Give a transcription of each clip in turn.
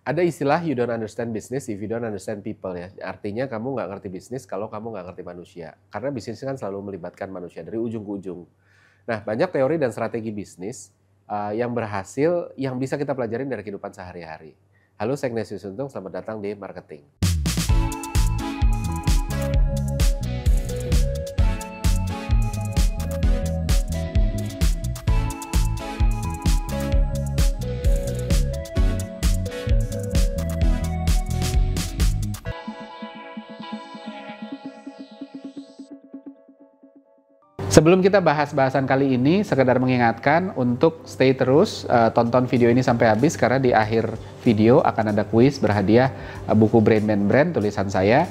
Ada istilah you don't understand business if you don't understand people ya. Artinya kamu nggak ngerti bisnis kalau kamu nggak ngerti manusia. Karena bisnis kan selalu melibatkan manusia dari ujung ke ujung. Nah, banyak teori dan strategi bisnis yang berhasil yang bisa kita pelajarin dari kehidupan sehari-hari. Halo, saya Ignatius Untung, selamat datang di Marketing. Sebelum kita bahas bahasan kali ini, sekedar mengingatkan untuk stay terus, tonton video ini sampai habis karena di akhir video akan ada kuis berhadiah buku Brain Man Brand tulisan saya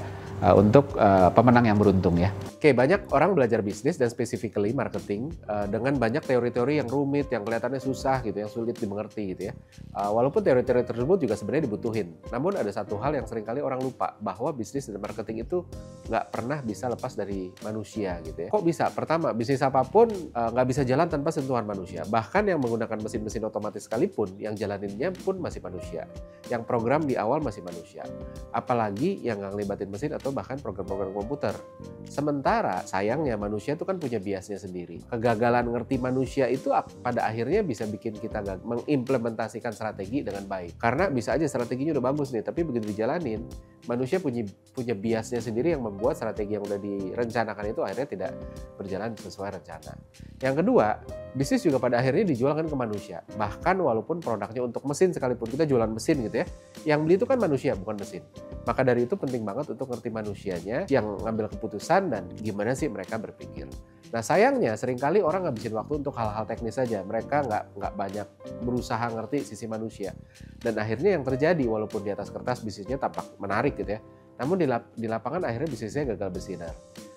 untuk pemenang yang beruntung ya. Oke, banyak orang belajar bisnis dan specifically marketing dengan banyak teori-teori yang rumit, yang kelihatannya susah gitu, yang sulit dimengerti gitu ya. Walaupun teori-teori tersebut juga sebenarnya dibutuhin. Namun ada satu hal yang seringkali orang lupa, bahwa bisnis dan marketing itu nggak pernah bisa lepas dari manusia gitu ya. Kok bisa? Pertama, bisnis apapun nggak bisa jalan tanpa sentuhan manusia. Bahkan yang menggunakan mesin-mesin otomatis sekalipun, yang jalaninnya pun masih manusia. Yang program di awal masih manusia. Apalagi yang nggak ngelibatin mesin atau bahkan program-program komputer. Sementara sayangnya manusia itu kan punya biasnya sendiri. Kegagalan ngerti manusia itu pada akhirnya bisa bikin kita mengimplementasikan strategi dengan baik. Karena bisa aja strateginya udah bagus nih, tapi begitu dijalanin, manusia punya biasnya sendiri yang membuat strategi yang udah direncanakan itu akhirnya tidak berjalan sesuai rencana. Yang kedua, bisnis juga pada akhirnya dijual kan ke manusia. Bahkan walaupun produknya untuk mesin sekalipun, kita jualan mesin gitu ya, yang beli itu kan manusia bukan mesin. Maka dari itu penting banget untuk ngerti manusianya yang ngambil keputusan dan gimana sih mereka berpikir. Nah sayangnya seringkali orang ngabisin waktu untuk hal-hal teknis saja. Mereka nggak banyak berusaha ngerti sisi manusia. Dan akhirnya yang terjadi walaupun di atas kertas bisnisnya tampak menarik gitu ya. Namun di lapangan akhirnya bisnisnya gagal bersinar.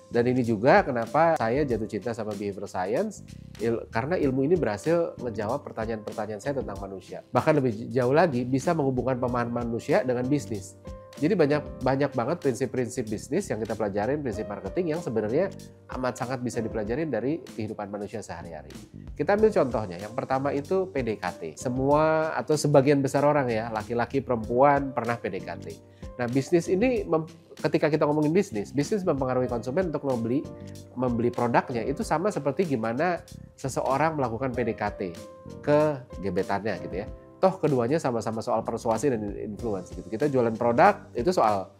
Dan ini juga kenapa saya jatuh cinta sama behavior science, karena ilmu ini berhasil menjawab pertanyaan-pertanyaan saya tentang manusia. Bahkan lebih jauh lagi, bisa menghubungkan pemahaman manusia dengan bisnis. Jadi banyak banget prinsip-prinsip bisnis yang kita pelajarin, prinsip marketing yang sebenarnya amat sangat bisa dipelajarin dari kehidupan manusia sehari-hari. Kita ambil contohnya, yang pertama itu PDKT. Semua atau sebagian besar orang ya, laki-laki, perempuan pernah PDKT. Nah bisnis ini, ketika kita ngomongin bisnis mempengaruhi konsumen untuk membeli produknya. Itu sama seperti gimana seseorang melakukan PDKT ke gebetannya gitu ya. Toh keduanya sama-sama soal persuasi dan influence gitu. Kita jualan produk itu soal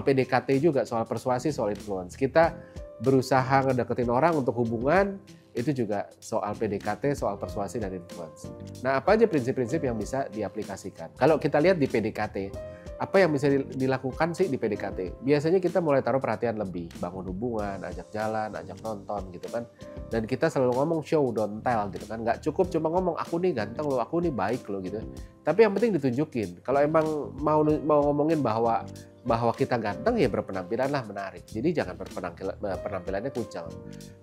PDKT juga, soal persuasi, soal influence. Kita berusaha ngedeketin orang untuk hubungan, itu juga soal PDKT, soal persuasi dan influence. Nah, apa aja prinsip-prinsip yang bisa diaplikasikan? Kalau kita lihat di PDKT, apa yang bisa dilakukan sih di PDKT? Biasanya kita mulai taruh perhatian lebih, bangun hubungan, ajak jalan, ajak nonton gitu kan. Dan kita selalu ngomong show don't tell gitu kan. Nggak cukup cuma ngomong aku nih ganteng loh, aku nih baik loh gitu. Tapi yang penting ditunjukin. Kalau emang mau ngomongin bahwa kita ganteng ya berpenampilanlah menarik. Jadi jangan penampilannya kucel.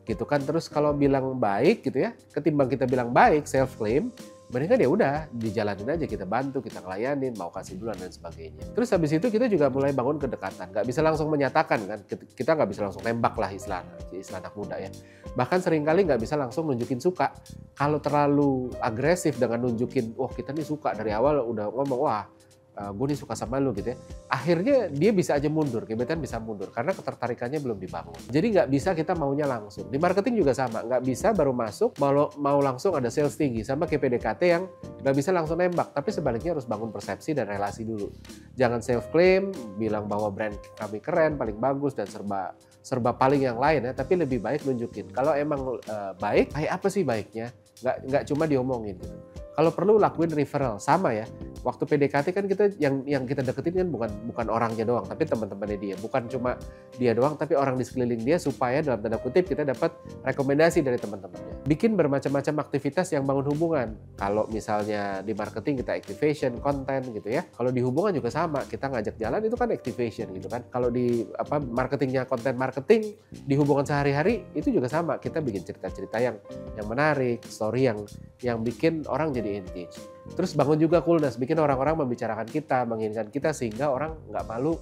Gitu kan. Terus kalau bilang baik gitu ya, ketimbang kita bilang baik self claim, mendingan ya udah dijalanin aja, kita bantu, kita ngelayanin, mau kasih duluan dan sebagainya. Terus habis itu kita juga mulai bangun kedekatan. Nggak bisa langsung menyatakan kan, kita nggak bisa langsung nembak lah istilah anak muda ya. Bahkan seringkali nggak bisa langsung nunjukin suka. Kalau terlalu agresif dengan nunjukin, wah kita nih suka dari awal udah ngomong, wah gue nih suka sama lu gitu ya. Akhirnya dia bisa aja mundur, gebetan bisa mundur karena ketertarikannya belum dibangun. Jadi nggak bisa kita maunya langsung. Di marketing juga sama, nggak bisa baru masuk mau langsung ada sales tinggi. Sama kayak PDKT yang nggak bisa langsung nembak, tapi sebaliknya harus bangun persepsi dan relasi dulu. Jangan self claim, bilang bahwa brand kami keren, paling bagus dan serba paling yang lain ya, tapi lebih baik nunjukin. Kalau emang baik, kayak apa sih baiknya? Nggak cuma diomongin gitu. Kalau perlu lakuin referral, sama ya. Waktu PDKT kan kita yang kita deketin kan bukan orangnya doang, tapi teman-temannya dia. Bukan cuma dia doang, tapi orang di sekeliling dia supaya dalam tanda kutip kita dapat rekomendasi dari teman-temannya. Bikin bermacam-macam aktivitas yang bangun hubungan. Kalau misalnya di marketing kita activation, konten gitu ya. Kalau di hubungan juga sama, kita ngajak jalan itu kan activation gitu kan. Kalau di marketingnya konten marketing, di hubungan sehari-hari itu juga sama. Kita bikin cerita-cerita yang menarik, story yang bikin orang jadi engage. Terus bangun juga coolness, bikin orang-orang membicarakan kita, menginginkan kita sehingga orang nggak malu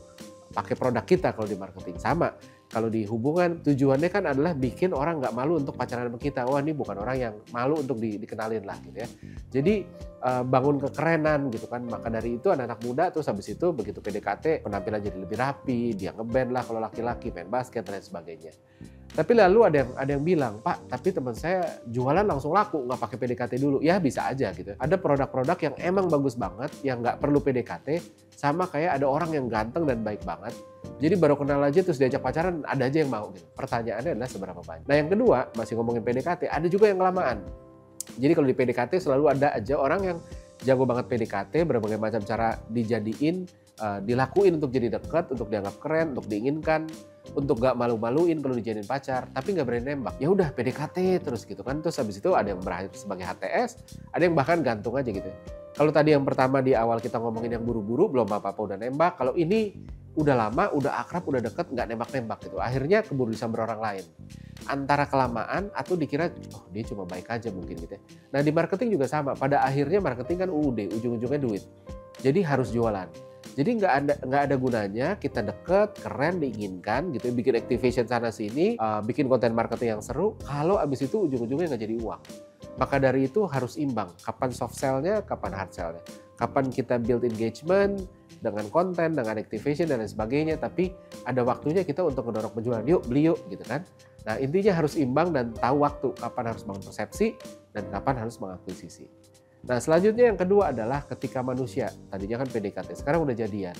pakai produk kita kalau di marketing. Sama, Kalau di hubungan tujuannya kan adalah bikin orang nggak malu untuk pacaran sama kita. Wah, ini bukan orang yang malu untuk dikenalin lah gitu ya. Jadi bangun kekerenan gitu kan. Maka dari itu anak-anak muda terus habis itu begitu PDKT penampilan jadi lebih rapi, dia ngeband lah kalau laki-laki, main basket dan lain sebagainya. Tapi lalu ada yang bilang, Pak, tapi teman saya jualan langsung laku, nggak pakai PDKT dulu. Ya bisa aja gitu. Ada produk-produk yang emang bagus banget, yang nggak perlu PDKT, sama kayak ada orang yang ganteng dan baik banget. Jadi baru kenal aja terus diajak pacaran, ada aja yang mau gitu. Pertanyaannya adalah seberapa banyak. Nah yang kedua, masih ngomongin PDKT, ada juga yang kelamaan. Jadi kalau di PDKT selalu ada aja orang yang jago banget PDKT, berbagai macam cara dijadiin, dilakuin untuk jadi dekat, untuk dianggap keren, untuk diinginkan, untuk gak malu-maluin kalau dijadiin pacar, tapi gak berani nembak. Ya udah PDKT terus gitu kan. Terus habis itu ada yang berakhir sebagai HTS, ada yang bahkan gantung aja gitu. Kalau tadi yang pertama di awal kita ngomongin yang buru-buru, belum apa-apa udah nembak. Kalau ini udah lama, udah akrab, udah deket, nggak nembak-nembak gitu. Akhirnya keburu disamber orang lain. Antara kelamaan atau dikira, oh dia cuma baik aja mungkin gitu ya. Nah di marketing juga sama. Pada akhirnya marketing kan UUD, ujung-ujungnya duit. Jadi harus jualan. Jadi nggak ada gunanya kita deket, keren, diinginkan gitu, bikin activation sana sini, bikin konten marketing yang seru. Kalau abis itu ujung-ujungnya nggak jadi uang. Maka dari itu harus imbang. Kapan soft sell-nya, kapan hard sell-nya. Kapan kita build engagement dengan konten, dengan activation dan lain sebagainya. Tapi ada waktunya kita untuk mendorong penjualan. Yuk beli yuk gitu kan. Nah intinya harus imbang dan tahu waktu. Kapan harus bangun persepsi dan kapan harus mengakuisisi. Nah selanjutnya yang kedua adalah ketika manusia. Tadinya kan PDKT, sekarang udah jadian.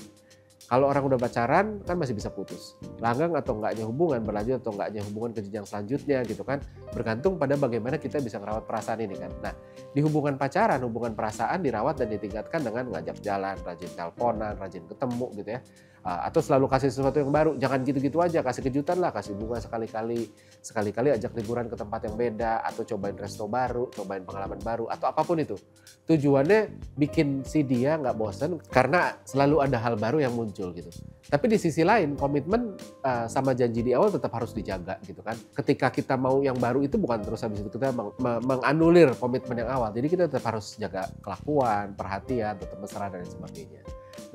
Kalau orang udah pacaran kan masih bisa putus. Langgang atau enggaknya hubungan, berlanjut atau enggaknya hubungan ke jenjang selanjutnya gitu kan. Bergantung pada bagaimana kita bisa merawat perasaan ini kan. Nah di hubungan pacaran, hubungan perasaan dirawat dan ditingkatkan dengan ngajak jalan, rajin teleponan, rajin ketemu gitu ya. Atau selalu kasih sesuatu yang baru, jangan gitu-gitu aja, kasih kejutan lah, kasih bunga sekali-kali ajak liburan ke tempat yang beda, atau cobain resto baru, cobain pengalaman baru, atau apapun itu. Tujuannya bikin si dia nggak bosen karena selalu ada hal baru yang muncul gitu. Tapi di sisi lain komitmen sama janji di awal tetap harus dijaga gitu kan. Ketika kita mau yang baru itu bukan terus habis itu kita menganulir komitmen yang awal. Jadi kita tetap harus jaga kelakuan, perhatian, tetap mesra dan sebagainya.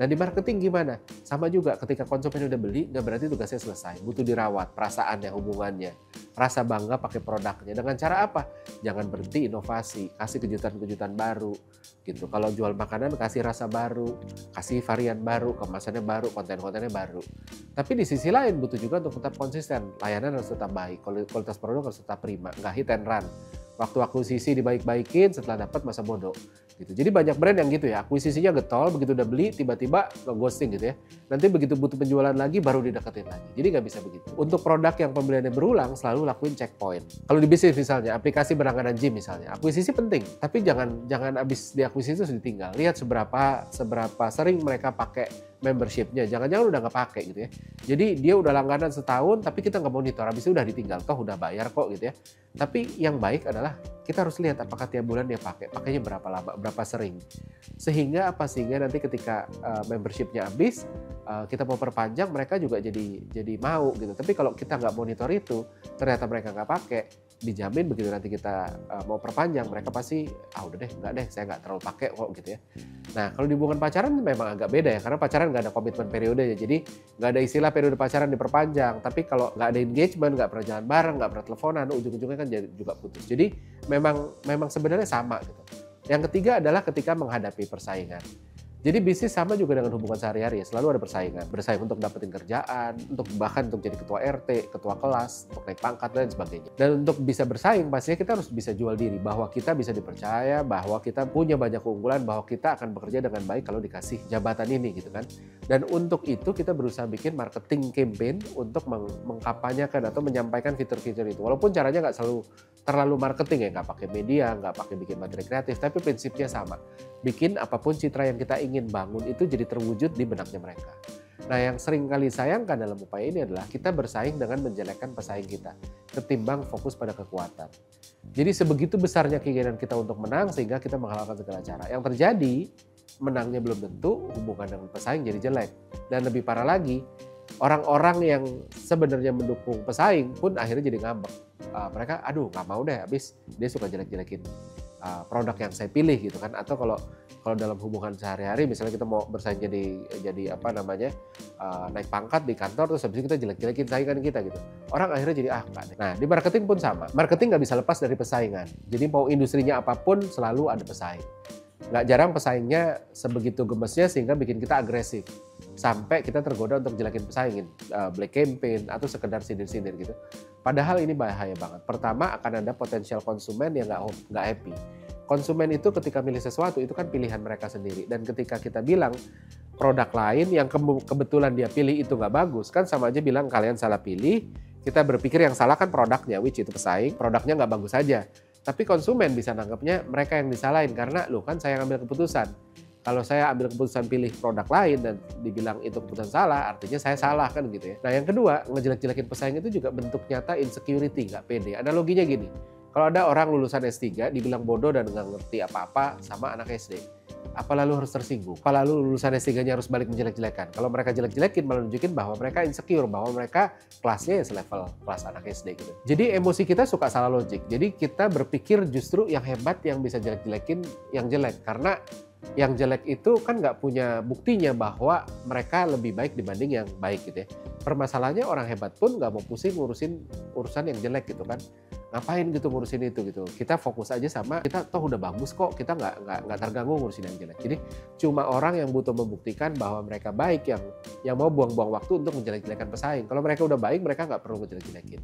Nah di marketing gimana? Sama juga ketika konsumen udah beli, nggak berarti tugasnya selesai. Butuh dirawat, perasaannya, hubungannya. Rasa bangga pakai produknya. Dengan cara apa? Jangan berhenti inovasi, kasih kejutan-kejutan baru. Gitu. Kalau jual makanan kasih rasa baru, kasih varian baru, kemasannya baru, konten-kontennya baru. Tapi di sisi lain butuh juga untuk tetap konsisten. Layanan harus tetap baik, kualitas produk harus tetap prima, nggak hit and run. Waktu akuisisi dibaik-baikin, setelah dapat masa bodoh. Gitu. Jadi banyak brand yang gitu ya, akuisisinya getol, begitu udah beli tiba-tiba ghosting gitu ya. Nanti begitu butuh penjualan lagi baru dideketin lagi. Jadi nggak bisa begitu. Untuk produk yang pembeliannya berulang selalu lakuin checkpoint. Kalau di bisnis misalnya, aplikasi berlangganan gym misalnya, akuisisi penting, tapi jangan abis diakuisisi terus ditinggal. Lihat seberapa sering mereka pakai membershipnya, jangan-jangan udah nggak pakai gitu ya. Jadi dia udah langganan setahun tapi kita nggak monitor, habis itu udah ditinggal, toh udah bayar kok gitu ya. Tapi yang baik adalah kita harus lihat apakah tiap bulan dia pakainya berapa lama, berapa sering. Sehingga nanti ketika membershipnya habis, kita mau perpanjang mereka juga jadi mau gitu. Tapi kalau kita nggak monitor itu, ternyata mereka nggak pakai, dijamin begitu nanti kita mau perpanjang mereka pasti udah deh, nggak deh, saya nggak terlalu pakai kok gitu ya. Nah kalau di hubungan pacaran memang agak beda ya, karena pacaran nggak ada komitmen periode ya, jadi nggak ada istilah periode pacaran diperpanjang. Tapi kalau nggak ada engagement, nggak pernah jalan bareng, nggak pernah teleponan, ujung-ujungnya kan juga putus. Jadi memang sebenarnya sama gitu. Yang ketiga adalah ketika menghadapi persaingan. Jadi bisnis sama juga dengan hubungan sehari-hari ya, selalu ada persaingan. Bersaing untuk dapetin kerjaan, bahkan untuk jadi ketua RT, ketua kelas, untuk naik pangkat dan sebagainya. Dan untuk bisa bersaing pastinya kita harus bisa jual diri, bahwa kita bisa dipercaya, bahwa kita punya banyak keunggulan, bahwa kita akan bekerja dengan baik kalau dikasih jabatan ini gitu kan. Dan untuk itu kita berusaha bikin marketing campaign untuk mengkampanyekan atau menyampaikan fitur-fitur itu. Walaupun caranya nggak selalu terlalu marketing ya, nggak pakai media, nggak pakai bikin materi kreatif, tapi prinsipnya sama. Bikin apapun citra yang kita ingin bangun itu jadi terwujud di benaknya mereka. Nah yang sering kali sayangkan dalam upaya ini adalah kita bersaing dengan menjelekkan pesaing kita, ketimbang fokus pada kekuatan. Jadi sebegitu besarnya keinginan kita untuk menang sehingga kita menghalalkan segala cara. Yang terjadi, menangnya belum tentu, hubungan dengan pesaing jadi jelek. Dan lebih parah lagi, orang-orang yang sebenarnya mendukung pesaing pun akhirnya jadi ngambek. Mereka, aduh nggak mau deh, habis dia suka jelek-jelekin produk yang saya pilih gitu kan. Atau kalau dalam hubungan sehari-hari misalnya kita mau bersaing jadi apa namanya naik pangkat di kantor, terus habis itu kita jelek-jelekin saingan kita gitu, orang akhirnya jadi enggak deh. Nah di marketing pun sama, marketing nggak bisa lepas dari pesaingan. Jadi mau industrinya apapun selalu ada pesaing. Nggak jarang pesaingnya sebegitu gemesnya sehingga bikin kita agresif sampai kita tergoda untuk jelekin pesaingin, black campaign atau sekedar sindir-sindir gitu. Padahal ini bahaya banget. Pertama, akan ada potensial konsumen yang nggak happy. Konsumen itu ketika milih sesuatu itu kan pilihan mereka sendiri, dan ketika kita bilang produk lain yang kebetulan dia pilih itu nggak bagus, kan sama aja bilang kalian salah pilih. Kita berpikir yang salah kan produknya, which itu pesaing, produknya nggak bagus aja. Tapi konsumen bisa nangkepnya mereka yang disalahin karena loh kan saya ngambil keputusan. Kalau saya ambil keputusan pilih produk lain dan dibilang itu keputusan salah, artinya saya salah kan gitu ya. Nah yang kedua, ngejelek-jelekin pesaing itu juga bentuk nyata insecurity, nggak pede. Analoginya gini, kalau ada orang lulusan S3 dibilang bodoh dan nggak ngerti apa-apa sama anak SD, apa lalu harus tersinggung? Apa lalu lulusan S3-nya harus balik menjelek-jelekan? Kalau mereka jelek-jelekin malah nunjukin bahwa mereka insecure, bahwa mereka kelasnya ya selevel kelas anak SD gitu. Jadi emosi kita suka salah logik. Jadi kita berpikir justru yang hebat yang bisa jelek-jelekin yang jelek. Karena yang jelek itu kan nggak punya buktinya bahwa mereka lebih baik dibanding yang baik gitu ya. Permasalahannya orang hebat pun nggak mau pusing ngurusin urusan yang jelek gitu kan. Ngapain gitu ngurusin itu gitu. Kita fokus aja sama kita toh udah bagus kok, kita nggak terganggu ngurusin yang jelek. Jadi cuma orang yang butuh membuktikan bahwa mereka baik yang mau buang-buang waktu untuk menjelek-jelekan pesaing. Kalau mereka udah baik, mereka nggak perlu menjelek-jelekin.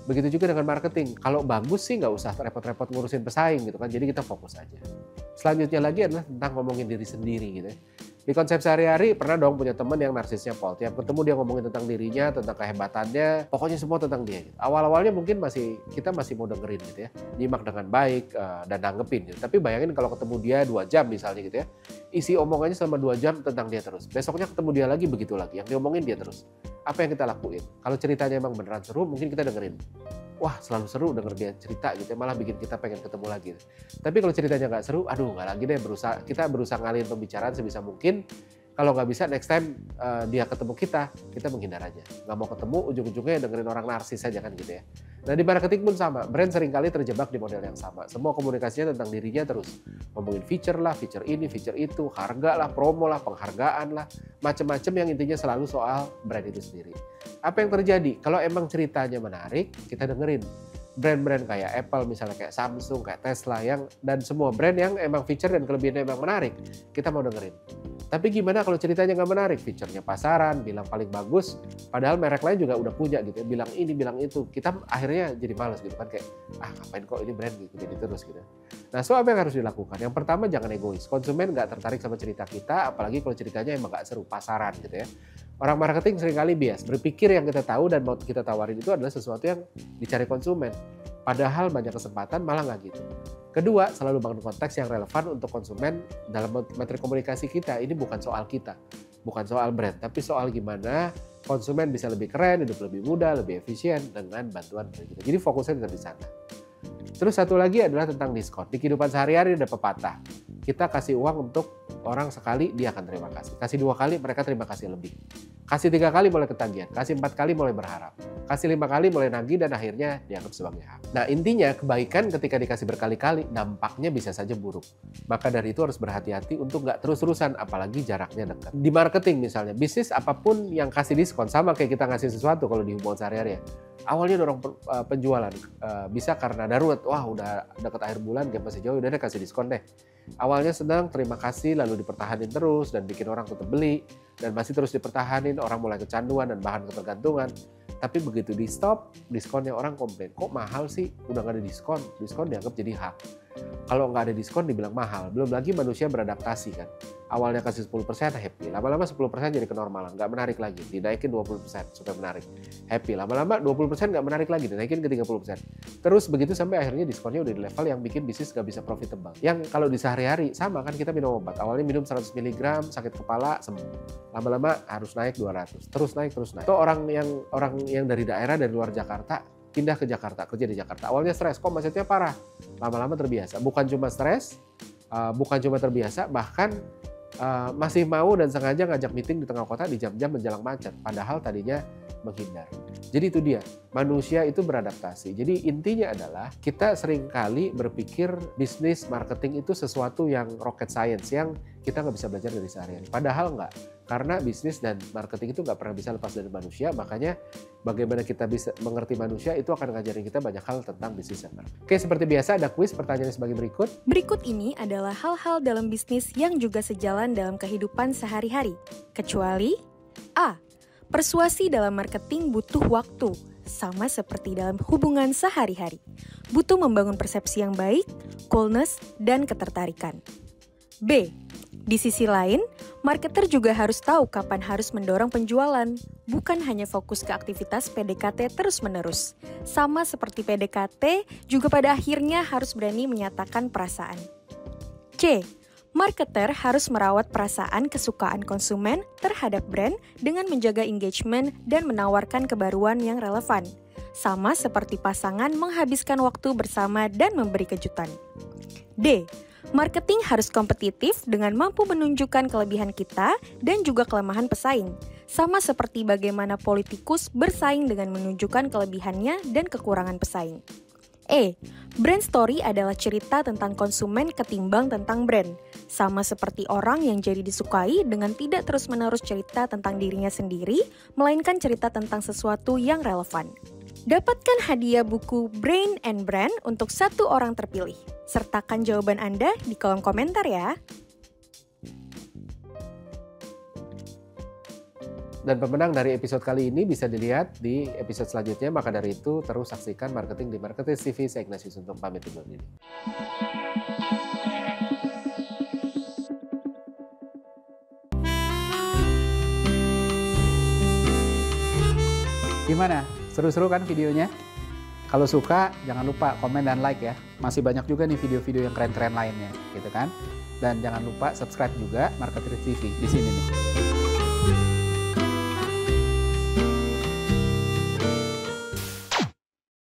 Begitu juga dengan marketing. Kalau bagus sih nggak usah repot-repot ngurusin pesaing gitu kan. Jadi kita fokus aja. Selanjutnya lagi adalah tentang ngomongin diri sendiri gitu ya. Di konsep sehari-hari pernah dong punya teman yang narsisnya Paul. Tiap ketemu dia ngomongin tentang dirinya, tentang kehebatannya, pokoknya semua tentang dia. Gitu. Awal-awalnya mungkin kita masih mau dengerin gitu ya, nyimak dengan baik dan nanggepin. Gitu. Tapi bayangin kalau ketemu dia 2 jam misalnya gitu ya, isi omongannya selama 2 jam tentang dia terus. Besoknya ketemu dia lagi begitu lagi, yang diomongin dia terus. Apa yang kita lakuin? Kalau ceritanya emang beneran seru, mungkin kita dengerin. Wah selalu seru denger dia cerita gitu ya, malah bikin kita pengen ketemu lagi. Tapi kalau ceritanya nggak seru, aduh nggak lagi deh, kita berusaha ngalihin pembicaraan sebisa mungkin. Kalau nggak bisa next time dia ketemu kita menghindar aja. Nggak mau ketemu, ujung-ujungnya dengerin orang narsis aja kan gitu ya. Nah di marketing pun sama, brand seringkali terjebak di model yang sama. Semua komunikasinya tentang dirinya terus. Ngomongin feature lah, feature ini, feature itu, harga lah, promo lah, penghargaan lah, macam-macam yang intinya selalu soal brand itu sendiri. Apa yang terjadi? Kalau emang ceritanya menarik, kita dengerin. Brand-brand kayak Apple misalnya, kayak Samsung, kayak Tesla dan semua brand yang emang feature dan kelebihannya emang menarik, kita mau dengerin. Tapi gimana kalau ceritanya nggak menarik? Feature-nya pasaran, bilang paling bagus, padahal merek lain juga udah punya gitu, bilang ini, bilang itu. Kita akhirnya jadi males gitu kan, kayak ngapain kok ini brand gitu, jadi terus gitu. Nah, so apa yang harus dilakukan? Yang pertama jangan egois. Konsumen nggak tertarik sama cerita kita, apalagi kalau ceritanya emang nggak seru, pasaran gitu ya. Orang marketing seringkali bias, berpikir yang kita tahu dan mau kita tawarin itu adalah sesuatu yang dicari konsumen. Padahal banyak kesempatan malah nggak gitu. Kedua, selalu bangun konteks yang relevan untuk konsumen dalam materi komunikasi kita. Ini bukan soal kita, bukan soal brand, tapi soal gimana konsumen bisa lebih keren, hidup lebih mudah, lebih efisien dengan bantuan brand kita. Jadi fokusnya tetap di sana. Terus satu lagi adalah tentang diskon. Di kehidupan sehari-hari ada pepatah. Kita kasih uang untuk orang sekali, dia akan terima kasih. Kasih 2 kali, mereka terima kasih lebih. Kasih 3 kali mulai ketagihan. Kasih 4 kali mulai berharap. Kasih 5 kali mulai nagih dan akhirnya dianggap sebagai hak. Nah intinya kebaikan ketika dikasih berkali-kali, dampaknya bisa saja buruk. Maka dari itu harus berhati-hati untuk nggak terus-terusan, apalagi jaraknya dekat. Di marketing misalnya, bisnis apapun yang kasih diskon, sama kayak kita ngasih sesuatu kalau di hubungan sehari-hari ya. Awalnya dorong penjualan, bisa karena darurat, wah udah deket akhir bulan, game masih jauh, udah deh kasih diskon deh. Awalnya senang, terima kasih, lalu dipertahanin terus dan bikin orang tetap beli, dan masih terus dipertahanin, orang mulai kecanduan dan bahan ketergantungan. Tapi begitu di stop, diskonnya orang komplain, kok mahal sih, udah nggak ada diskon, diskon dianggap jadi hak. Kalau nggak ada diskon dibilang mahal, belum lagi manusia beradaptasi kan. Awalnya kasih 10% happy, lama-lama 10% jadi kenormalan, nggak menarik lagi, dinaikin 20% supaya menarik. Happy, lama-lama 20% nggak menarik lagi, dinaikin ke 30%. Terus begitu sampai akhirnya diskonnya udah di level yang bikin bisnis nggak bisa profitable. Yang kalau di sehari-hari sama kan, kita minum obat, awalnya minum 100 mg, sakit kepala, sembuh. Lama-lama harus naik 200, terus naik. Itu orang yang dari daerah, dari luar Jakarta, pindah ke Jakarta, kerja di Jakarta. Awalnya stres, kok macetnya parah. Lama-lama terbiasa. Bukan cuma stres, bukan cuma terbiasa, bahkan masih mau dan sengaja ngajak meeting di tengah kota di jam-jam menjelang macet. Padahal tadinya menghindar. Jadi itu dia, manusia itu beradaptasi. Jadi intinya adalah kita seringkali berpikir bisnis marketing itu sesuatu yang rocket science, yang kita nggak bisa belajar dari sehari-hari. Padahal nggak, karena bisnis dan marketing itu nggak pernah bisa lepas dari manusia. Makanya bagaimana kita bisa mengerti manusia itu akan ngajarin kita banyak hal tentang bisnis dan marketing. Oke, seperti biasa ada kuis, pertanyaannya sebagai berikut. Berikut ini adalah hal-hal dalam bisnis yang juga sejalan dalam kehidupan sehari-hari. Kecuali A. Persuasi dalam marketing butuh waktu, sama seperti dalam hubungan sehari-hari. Butuh membangun persepsi yang baik, coolness, dan ketertarikan. B. Di sisi lain, marketer juga harus tahu kapan harus mendorong penjualan, bukan hanya fokus ke aktivitas PDKT terus-menerus. Sama seperti PDKT, juga pada akhirnya harus berani menyatakan perasaan. C. Marketer harus merawat perasaan kesukaan konsumen terhadap brand dengan menjaga engagement dan menawarkan kebaruan yang relevan. Sama seperti pasangan menghabiskan waktu bersama dan memberi kejutan. D. Marketing harus kompetitif dengan mampu menunjukkan kelebihan kita dan juga kelemahan pesaing. Sama seperti bagaimana politikus bersaing dengan menunjukkan kelebihannya dan kekurangan pesaing. E. Brand story adalah cerita tentang konsumen ketimbang tentang brand. Sama seperti orang yang jadi disukai dengan tidak terus-menerus cerita tentang dirinya sendiri, melainkan cerita tentang sesuatu yang relevan. Dapatkan hadiah buku Brain and Brand untuk 1 orang terpilih. Sertakan jawaban Anda di kolom komentar ya. Dan pemenang dari episode kali ini bisa dilihat di episode selanjutnya. Maka dari itu terus saksikan Marketing di Marketers TV. Saya Ignatius untuk pamit undur diri. Gimana? Seru-seru kan videonya? Kalau suka, jangan lupa komen dan like ya. Masih banyak juga nih video-video yang keren-keren lainnya, gitu kan? Dan jangan lupa subscribe juga Marketers TV di sini nih.